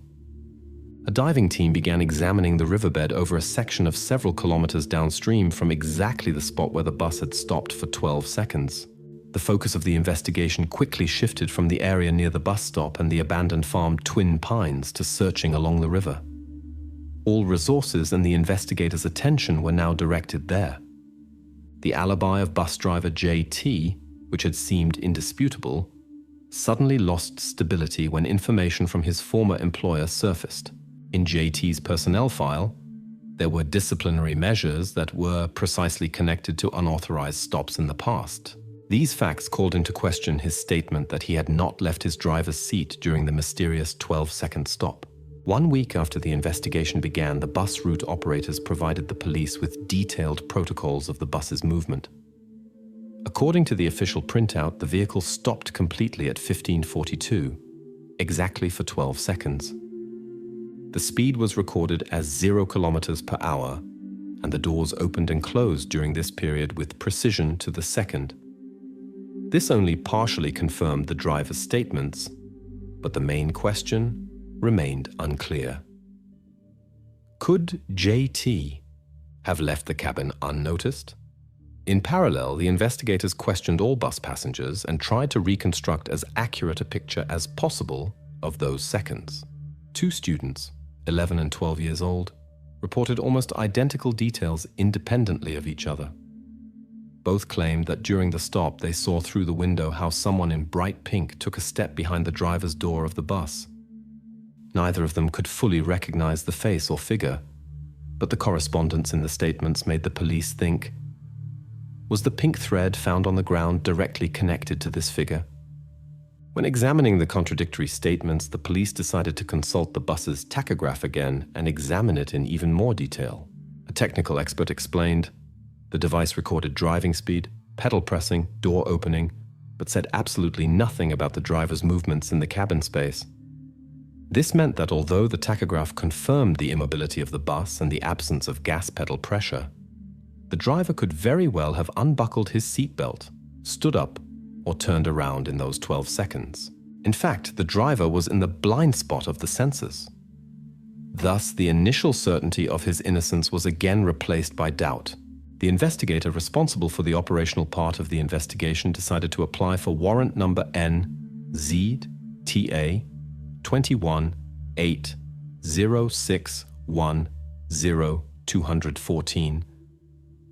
A diving team began examining the riverbed over a section of several kilometers downstream from exactly the spot where the bus had stopped for 12 seconds. The focus of the investigation quickly shifted from the area near the bus stop and the abandoned farm Twin Pines to searching along the river. All resources and the investigators' attention were now directed there. The alibi of bus driver JT, which had seemed indisputable, suddenly lost stability when information from his former employer surfaced. In JT's personnel file, there were disciplinary measures that were precisely connected to unauthorized stops in the past. These facts called into question his statement that he had not left his driver's seat during the mysterious 12-second stop. 1 week after the investigation began, the bus route operators provided the police with detailed protocols of the bus's movement. According to the official printout, the vehicle stopped completely at 15:42, exactly for 12 seconds. The speed was recorded as 0 kilometers per hour, and the doors opened and closed during this period with precision to the second. This only partially confirmed the driver's statements, but the main question remained unclear. Could JT have left the cabin unnoticed? In parallel, the investigators questioned all bus passengers and tried to reconstruct as accurate a picture as possible of those seconds. 2 students, 11 and 12 years old, reported almost identical details independently of each other. Both claimed that during the stop they saw through the window how someone in bright pink took a step behind the driver's door of the bus. Neither of them could fully recognize the face or figure, but the correspondence in the statements made the police think, was the pink thread found on the ground directly connected to this figure? When examining the contradictory statements, the police decided to consult the bus's tachograph again and examine it in even more detail. A technical expert explained, the device recorded driving speed, pedal pressing, door opening, but said absolutely nothing about the driver's movements in the cabin space. This meant that although the tachograph confirmed the immobility of the bus and the absence of gas pedal pressure, the driver could very well have unbuckled his seatbelt, stood up, or turned around in those 12 seconds. In fact, the driver was in the blind spot of the sensors. Thus, the initial certainty of his innocence was again replaced by doubt. The The investigator responsible for the operational part of the investigation decided to apply for warrant number NZTA 21-8-0610-214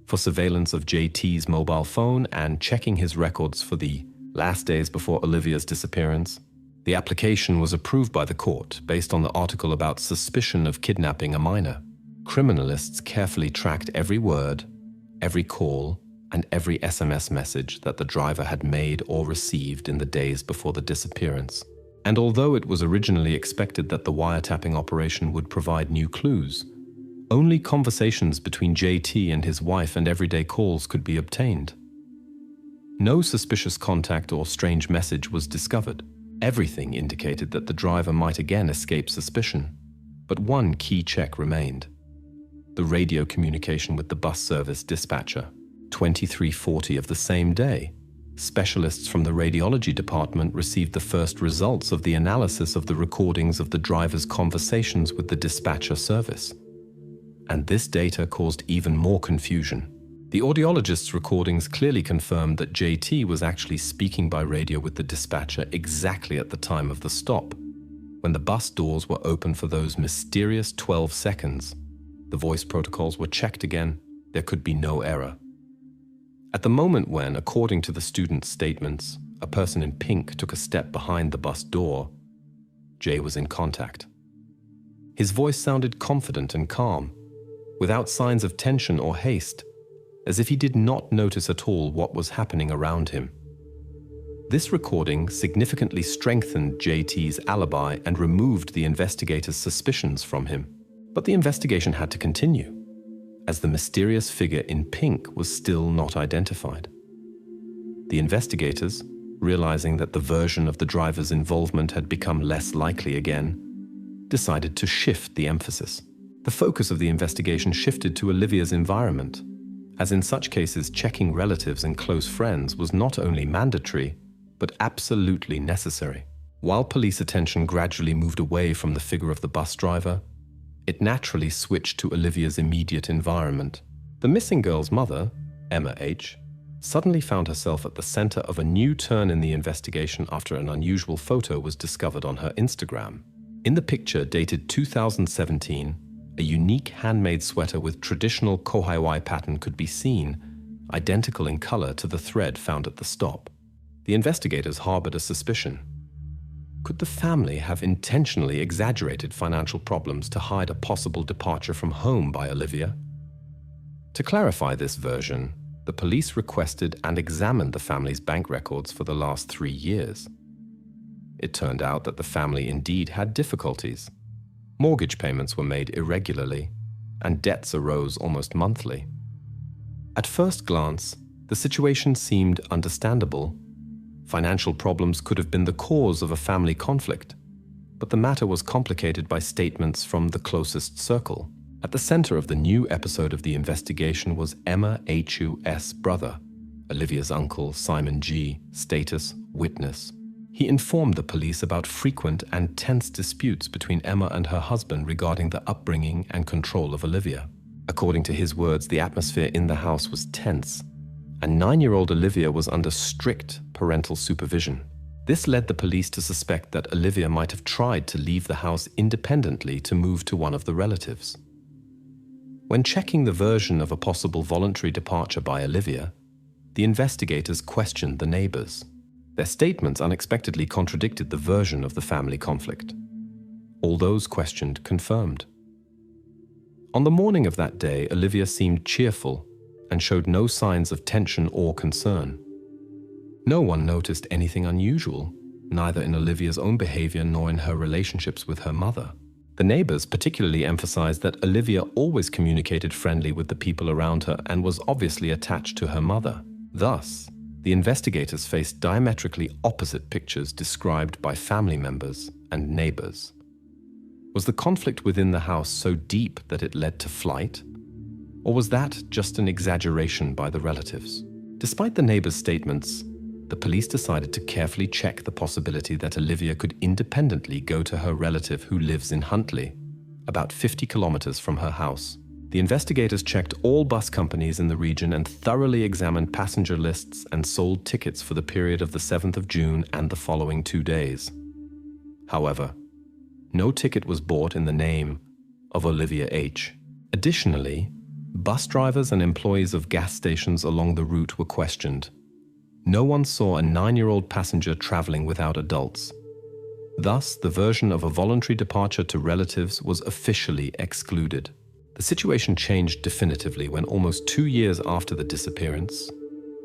for surveillance of JT's mobile phone and checking his records for the last days before Olivia's disappearance. The application was approved by the court based on the article about suspicion of kidnapping a minor. Criminalists carefully tracked every word, every call, and every SMS message that the driver had made or received in the days before the disappearance. And although it was originally expected that the wiretapping operation would provide new clues, only conversations between JT and his wife and everyday calls could be obtained. No suspicious contact or strange message was discovered. Everything indicated that the driver might again escape suspicion, but one key check remained: the radio communication with the bus service dispatcher. 23:40 of the same day, specialists from the radiology department received the first results of the analysis of the recordings of the driver's conversations with the dispatcher service. And this data caused even more confusion. The audiologist's recordings clearly confirmed that JT was actually speaking by radio with the dispatcher exactly at the time of the stop, when the bus doors were open for those mysterious 12 seconds. The voice protocols were checked again. There could be no error. At the moment when, according to the student's statements, a person in pink took a step behind the bus door, Jay was in contact. His voice sounded confident and calm, without signs of tension or haste, as if he did not notice at all what was happening around him. This recording significantly strengthened JT's alibi and removed the investigator's suspicions from him. But the investigation had to continue, as the mysterious figure in pink was still not identified. The investigators, realizing that the version of the driver's involvement had become less likely again, decided to shift the emphasis. The focus of the investigation shifted to Olivia's environment, as in such cases checking relatives and close friends was not only mandatory, but absolutely necessary. While police attention gradually moved away from the figure of the bus driver, it naturally switched to Olivia's immediate environment. The missing girl's mother, Emma H., suddenly found herself at the center of a new turn in the investigation after an unusual photo was discovered on her Instagram. In the picture dated 2017, a unique handmade sweater with traditional kohaiwai pattern could be seen, identical in color to the thread found at the stop. The investigators harbored a suspicion. Could the family have intentionally exaggerated financial problems to hide a possible departure from home by Olivia? To clarify this version, the police requested and examined the family's bank records for the last 3 years. It turned out that the family indeed had difficulties. Mortgage payments were made irregularly, and debts arose almost monthly. At first glance, the situation seemed understandable. Financial problems could have been the cause of a family conflict, but the matter was complicated by statements from the closest circle. At the center of the new episode of the investigation was Emma H.U.'s brother, Olivia's uncle Simon G., status witness. He informed the police about frequent and tense disputes between Emma and her husband regarding the upbringing and control of Olivia. According to his words, the atmosphere in the house was tense, and 9-year-old Olivia was under strict parental supervision. This led the police to suspect that Olivia might have tried to leave the house independently to move to one of the relatives. When checking the version of a possible voluntary departure by Olivia, the investigators questioned the neighbors. Their statements unexpectedly contradicted the version of the family conflict. All those questioned confirmed. On the morning of that day, Olivia seemed cheerful and showed no signs of tension or concern. No one noticed anything unusual, neither in Olivia's own behavior nor in her relationships with her mother. The neighbors particularly emphasized that Olivia always communicated friendly with the people around her and was obviously attached to her mother. Thus, the investigators faced diametrically opposite pictures described by family members and neighbors. Was the conflict within the house so deep that it led to flight? Or was that just an exaggeration by the relatives? Despite the neighbors' statements, the police decided to carefully check the possibility that Olivia could independently go to her relative who lives in Huntley, about 50 kilometers from her house. The investigators checked all bus companies in the region and thoroughly examined passenger lists and sold tickets for the period of the 7th of June and the following 2 days. However, no ticket was bought in the name of Olivia H. Additionally, bus drivers and employees of gas stations along the route were questioned. No one saw a 9-year-old passenger traveling without adults. Thus, the version of a voluntary departure to relatives was officially excluded. The situation changed definitively when almost 2 years after the disappearance,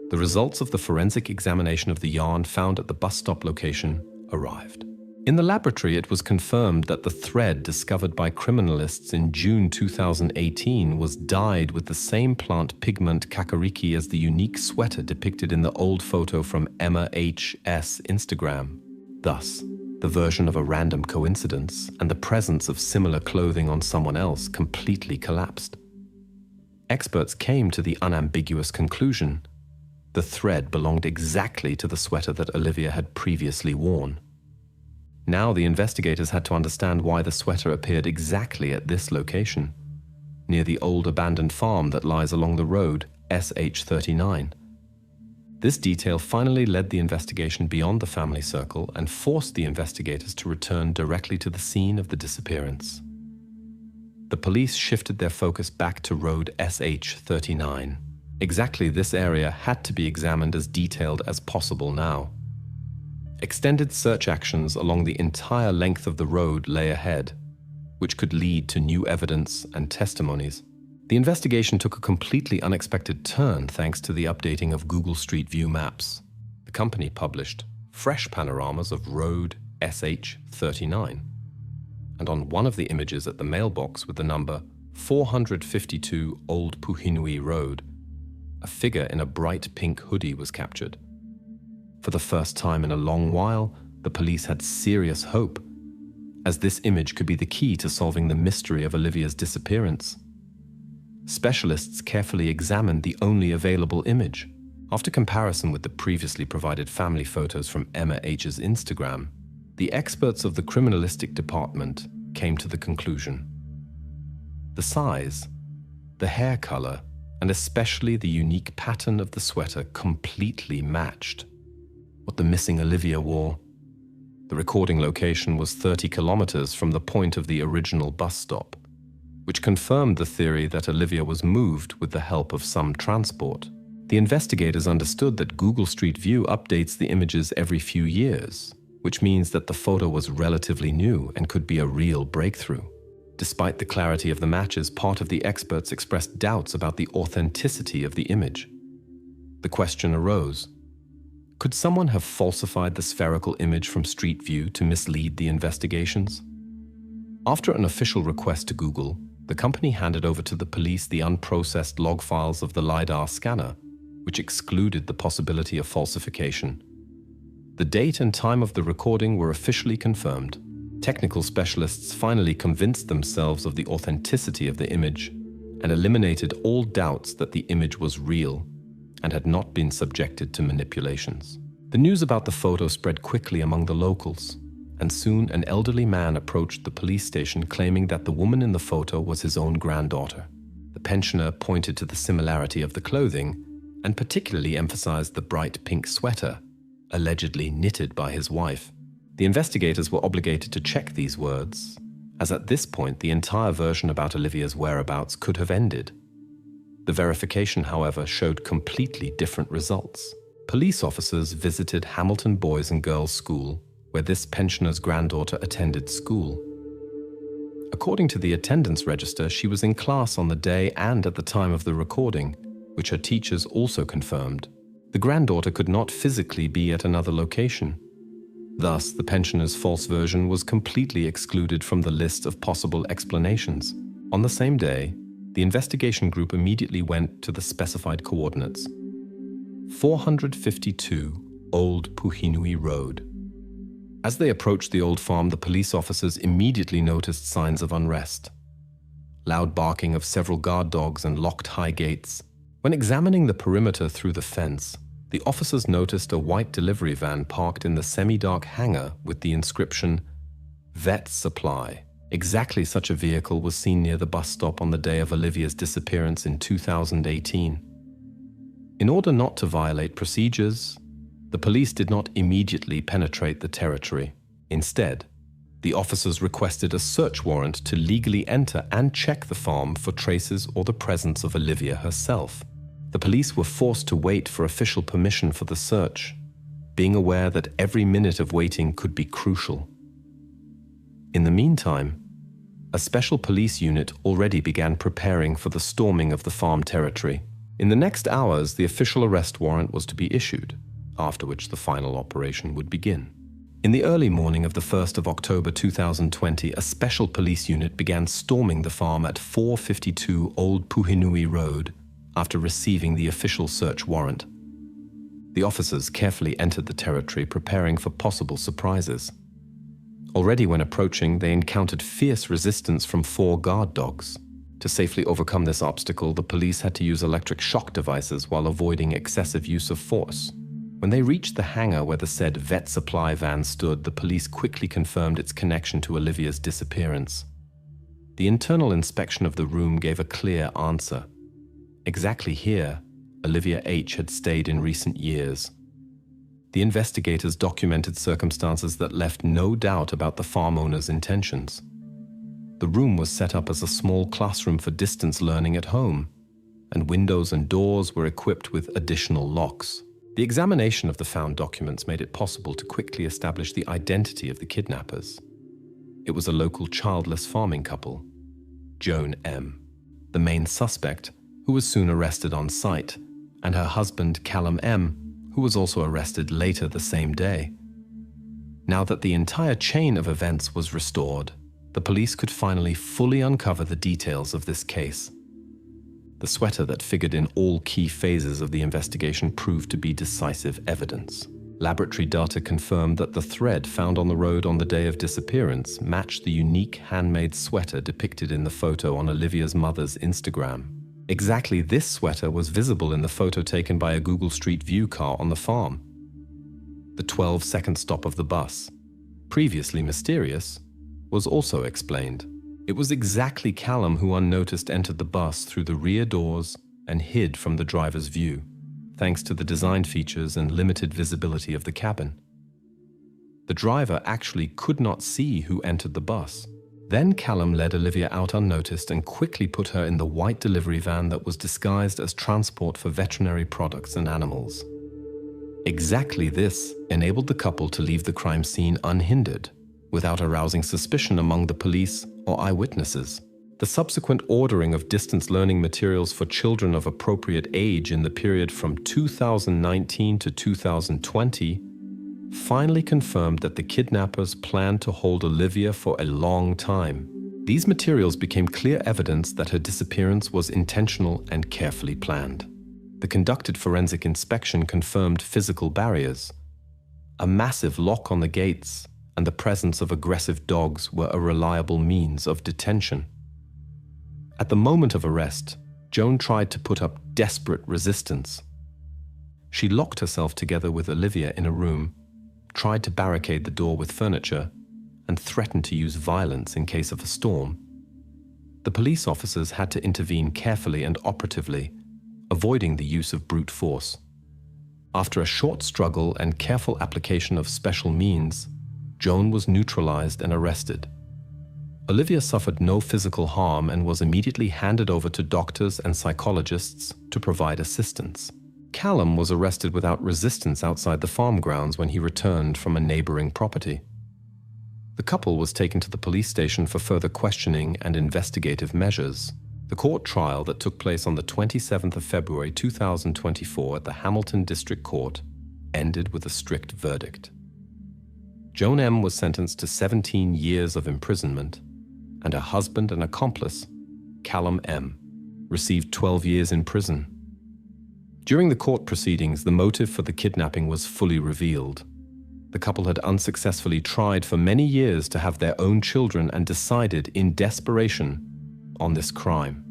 the results of the forensic examination of the yarn found at the bus stop location arrived. In the laboratory, it was confirmed that the thread discovered by criminalists in June 2018 was dyed with the same plant pigment kakariki as the unique sweater depicted in the old photo from Emma H.'s Instagram. Thus, the version of a random coincidence and the presence of similar clothing on someone else completely collapsed. Experts came to the unambiguous conclusion: the thread belonged exactly to the sweater that Olivia had previously worn. Now the investigators had to understand why the sweater appeared exactly at this location, near the old abandoned farm that lies along the road SH39. This detail finally led the investigation beyond the family circle and forced the investigators to return directly to the scene of the disappearance. The police shifted their focus back to road SH39. Exactly this area had to be examined as detailed as possible now. Extended search actions along the entire length of the road lay ahead, which could lead to new evidence and testimonies. The investigation took a completely unexpected turn thanks to the updating of Google Street View maps. The company published fresh panoramas of road SH39, and on one of the images at the mailbox with the number 452 Old Puhinui Road, a figure in a bright pink hoodie was captured. For the first time in a long while, the police had serious hope, as this image could be the key to solving the mystery of Olivia's disappearance. Specialists carefully examined the only available image. After comparison with the previously provided family photos from Emma H's Instagram, the experts of the criminalistic department came to the conclusion: the size, the hair color, and especially the unique pattern of the sweater completely matched what the missing Olivia wore. The recording location was 30 kilometers from the point of the original bus stop, which confirmed the theory that Olivia was moved with the help of some transport. The investigators understood that Google Street View updates the images every few years, which means that the photo was relatively new and could be a real breakthrough. Despite the clarity of the matches, part of the experts expressed doubts about the authenticity of the image. The question arose: could someone have falsified the spherical image from Street View to mislead the investigations? After an official request to Google, the company handed over to the police the unprocessed log files of the LiDAR scanner, which excluded the possibility of falsification. The date and time of the recording were officially confirmed. Technical specialists finally convinced themselves of the authenticity of the image and eliminated all doubts that the image was real and had not been subjected to manipulations. The news about the photo spread quickly among the locals, and soon an elderly man approached the police station claiming that the woman in the photo was his own granddaughter. The pensioner pointed to the similarity of the clothing and particularly emphasized the bright pink sweater, allegedly knitted by his wife. The investigators were obligated to check these words, as at this point the entire version about Olivia's whereabouts could have ended. The verification, however, showed completely different results. Police officers visited Hamilton Boys and Girls School, where this pensioner's granddaughter attended school. According to the attendance register, she was in class on the day and at the time of the recording, which her teachers also confirmed. The granddaughter could not physically be at another location. Thus, the pensioner's false version was completely excluded from the list of possible explanations. On the same day, the investigation group immediately went to the specified coordinates: 452 Old Puhinui Road. As they approached the old farm, the police officers immediately noticed signs of unrest. Loud barking of several guard dogs and locked high gates. When examining the perimeter through the fence, the officers noticed a white delivery van parked in the semi-dark hangar with the inscription "Vet Supply." Exactly such a vehicle was seen near the bus stop on the day of Olivia's disappearance in 2018. In order not to violate procedures, the police did not immediately penetrate the territory. Instead, the officers requested a search warrant to legally enter and check the farm for traces or the presence of Olivia herself. The police were forced to wait for official permission for the search, being aware that every minute of waiting could be crucial. In the meantime, a special police unit already began preparing for the storming of the farm territory. In the next hours, the official arrest warrant was to be issued, after which the final operation would begin. In the early morning of the 1st of October 2020, a special police unit began storming the farm at 452 Old Puhinui Road after receiving the official search warrant. The officers carefully entered the territory, preparing for possible surprises. Already when approaching, they encountered fierce resistance from 4 guard dogs. To safely overcome this obstacle, the police had to use electric shock devices while avoiding excessive use of force. When they reached the hangar where the said vet supply van stood, the police quickly confirmed its connection to Olivia's disappearance. The internal inspection of the room gave a clear answer. Exactly here, Olivia H had stayed in recent years. The investigators documented circumstances that left no doubt about the farm owner's intentions. The room was set up as a small classroom for distance learning at home, and windows and doors were equipped with additional locks. The examination of the found documents made it possible to quickly establish the identity of the kidnappers. It was a local childless farming couple, Joan M., the main suspect, who was soon arrested on site, and her husband, Callum M., who was also arrested later the same day. Now that the entire chain of events was restored, the police could finally fully uncover the details of this case. The sweater that figured in all key phases of the investigation proved to be decisive evidence. Laboratory data confirmed that the thread found on the road on the day of disappearance matched the unique handmade sweater depicted in the photo on Olivia's mother's Instagram. Exactly this sweater was visible in the photo taken by a Google Street View car on the farm. The 12-second stop of the bus, previously mysterious, was also explained. It was exactly Callum who unnoticed entered the bus through the rear doors and hid from the driver's view, thanks to the design features and limited visibility of the cabin. The driver actually could not see who entered the bus. Then Callum led Olivia out unnoticed and quickly put her in the white delivery van that was disguised as transport for veterinary products and animals. Exactly this enabled the couple to leave the crime scene unhindered, without arousing suspicion among the police or eyewitnesses. The subsequent ordering of distance learning materials for children of appropriate age in the period from 2019 to 2020 finally confirmed that the kidnappers planned to hold Olivia for a long time. These materials became clear evidence that her disappearance was intentional and carefully planned. The conducted forensic inspection confirmed physical barriers. A massive lock on the gates and the presence of aggressive dogs were a reliable means of detention. At the moment of arrest, Joan tried to put up desperate resistance. She locked herself together with Olivia in a room, tried to barricade the door with furniture, and threatened to use violence in case of a storm. The police officers had to intervene carefully and operatively, avoiding the use of brute force. After a short struggle and careful application of special means, Joan was neutralized and arrested. Olivia suffered no physical harm and was immediately handed over to doctors and psychologists to provide assistance. Callum was arrested without resistance outside the farm grounds when he returned from a neighboring property. The couple was taken to the police station for further questioning and investigative measures. The court trial that took place on the 27th of February 2024 at the Hamilton District Court ended with a strict verdict. Joan M. was sentenced to 17 years of imprisonment, and her husband and accomplice, Callum M., received 12 years in prison. During the court proceedings, the motive for the kidnapping was fully revealed. The couple had unsuccessfully tried for many years to have their own children and decided, in desperation, on this crime.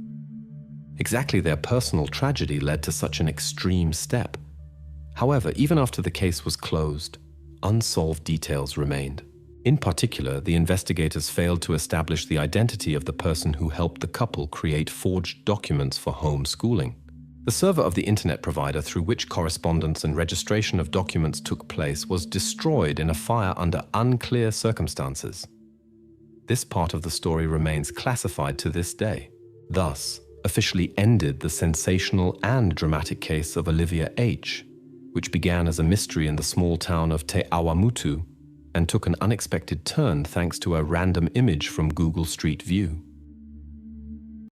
Exactly their personal tragedy led to such an extreme step. However, even after the case was closed, unsolved details remained. In particular, the investigators failed to establish the identity of the person who helped the couple create forged documents for homeschooling. The server of the internet provider through which correspondence and registration of documents took place was destroyed in a fire under unclear circumstances. This part of the story remains classified to this day. Thus, officially ended the sensational and dramatic case of Olivia H, which began as a mystery in the small town of Te Awamutu and took an unexpected turn thanks to a random image from Google Street View.